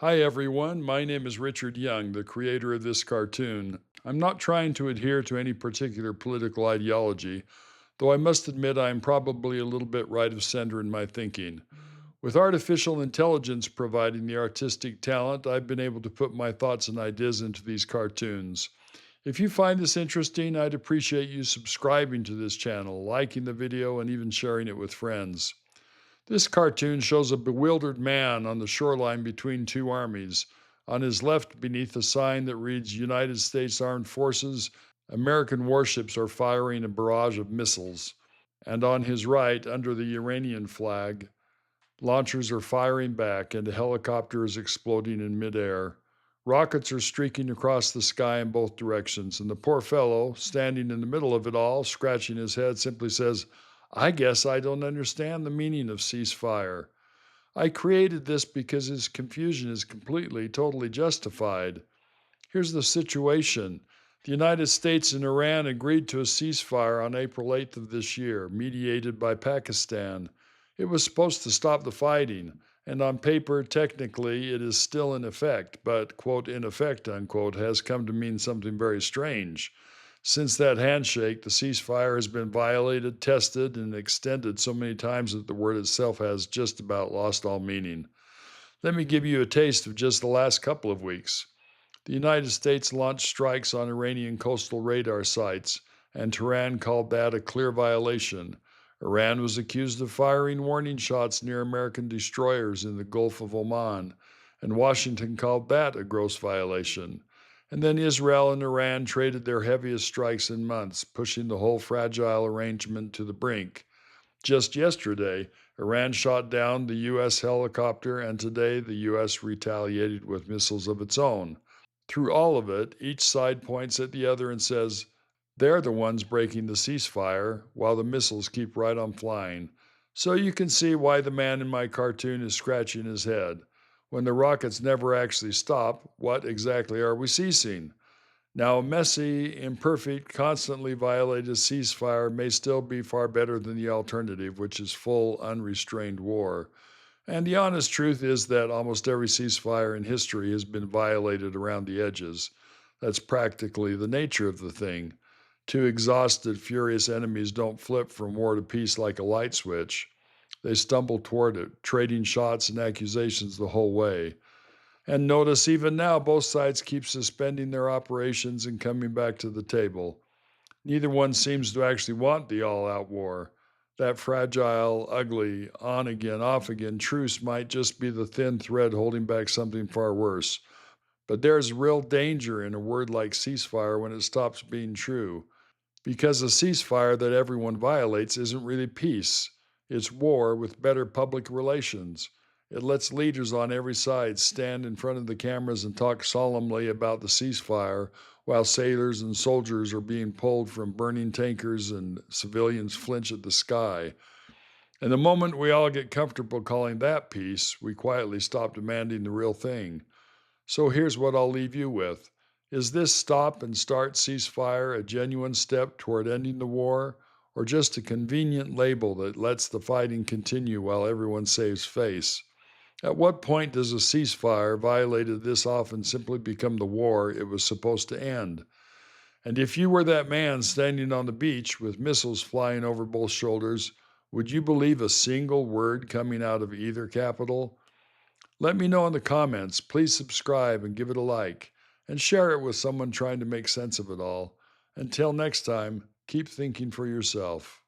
Hi everyone, my name is Richard Young, the creator of this cartoon. I'm not trying to adhere to any particular political ideology, though I must admit I am probably a little bit right of center in my thinking. With artificial intelligence providing the artistic talent, I've been able to put my thoughts and ideas into these cartoons. If you find this interesting, I'd appreciate you subscribing to this channel, liking the video, and even sharing it with friends. This cartoon shows a bewildered man on the shoreline between two armies. On his left, beneath a sign that reads United States Armed Forces, American warships are firing a barrage of missiles. And on his right, under the Iranian flag, launchers are firing back and a helicopter is exploding in midair. Rockets are streaking across the sky in both directions, and the poor fellow, standing in the middle of it all, scratching his head, simply says, I guess I don't understand the meaning of ceasefire. I created this because his confusion is completely, totally justified. Here's the situation. The United States and Iran agreed to a ceasefire on April 8th of this year, mediated by Pakistan. It was supposed to stop the fighting, and on paper, technically, it is still in effect, but, quote, in effect, unquote, has come to mean something very strange. Since that handshake, the ceasefire has been violated, tested, and extended so many times that the word itself has just about lost all meaning. Let me give you a taste of just the last couple of weeks. The United States launched strikes on Iranian coastal radar sites, and Tehran called that a clear violation. Iran was accused of firing warning shots near American destroyers in the Gulf of Oman, and Washington called that a gross violation. And then Israel and Iran traded their heaviest strikes in months, pushing the whole fragile arrangement to the brink. Just yesterday, Iran shot down the U.S. helicopter, and today the U.S. retaliated with missiles of its own. Through all of it, each side points at the other and says, they're the ones breaking the ceasefire, while the missiles keep right on flying. So you can see why the man in my cartoon is scratching his head. When the rockets never actually stop, what exactly are we ceasing? Now, a messy, imperfect, constantly violated ceasefire may still be far better than the alternative, which is full, unrestrained war. And the honest truth is that almost every ceasefire in history has been violated around the edges. That's practically the nature of the thing. Two exhausted, furious enemies don't flip from war to peace like a light switch. They stumble toward it, trading shots and accusations the whole way. And notice even now, both sides keep suspending their operations and coming back to the table. Neither one seems to actually want the all out war. That fragile, ugly, on again, off again truce might just be the thin thread holding back something far worse. But there's real danger in a word like ceasefire when it stops being true. Because a ceasefire that everyone violates isn't really peace, it's war with better public relations. It lets leaders on every side stand in front of the cameras and talk solemnly about the ceasefire while sailors and soldiers are being pulled from burning tankers and civilians flinch at the sky. And the moment we all get comfortable calling that peace, we quietly stop demanding the real thing. So here's what I'll leave you with. Is this stop and start ceasefire a genuine step toward ending the war, or just a convenient label that lets the fighting continue while everyone saves face? At what point does a ceasefire violated this often simply become the war it was supposed to end? And if you were that man standing on the beach with missiles flying over both shoulders, would you believe a single word coming out of either capital? Let me know in the comments. Please subscribe and give it a like, and share it with someone trying to make sense of it all. Until next time, keep thinking for yourself.